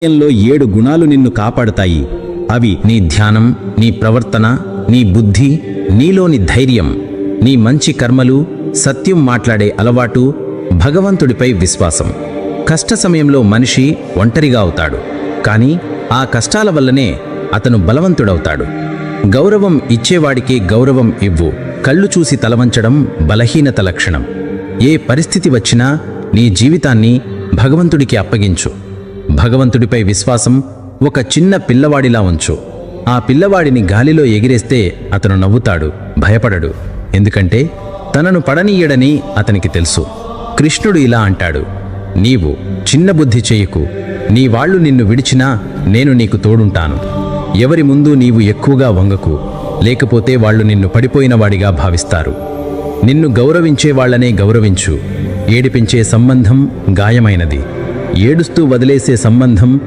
లో 7 గుణాలు నిన్ను కాపాడుతాయి. అవి నీ ధ్యానం, నీ ప్రవర్తన, నీ బుద్ధి, నీలోని ధైర్యం, నీ మంచి కర్మలు, సత్యం మాట్లాడే అలవాటు, భగవంతుడిపై విశ్వాసం. కష్ట సమయంలో మనిషి ఒంటరిగా అవుతాడు, కానీ ఆ కష్టాల వల్లనే అతను బలవంతుడవుతాడు. గౌరవం ఇచ్చేవాడికే గౌరవం ఇవ్వు. కళ్ళు చూసి తలవంచడం బలహీనత లక్షణం. ఏ పరిస్థితి వచ్చినా నీ జీవితాన్ని భగవంతుడికి అప్పగించు. భగవంతుడిపై విశ్వాసం ఒక చిన్న పిల్లవాడిలా ఉంచు. ఆ పిల్లవాడిని గాలిలో ఎగిరేస్తే అతను నవ్వుతాడు, భయపడడు. ఎందుకంటే తనను పడనీయడని అతనికి తెలుసు. కృష్ణుడు ఇలా అంటాడు, నీవు చిన్న బుద్ధి చేయకు. నీ వాళ్ళు నిన్ను విడిచినా నేను నీకు తోడుంటాను. ఎవరి ముందు నీవు ఎక్కువగా వంగకు, లేకపోతే వాళ్ళు నిన్ను పడిపోయినవాడిగా భావిస్తారు. నిన్ను గౌరవించే వాళ్లనే గౌరవించు. ఏడిపించే సంబంధం గాయమైనది, ఏడుస్తూ వదిలేసే సంబంధం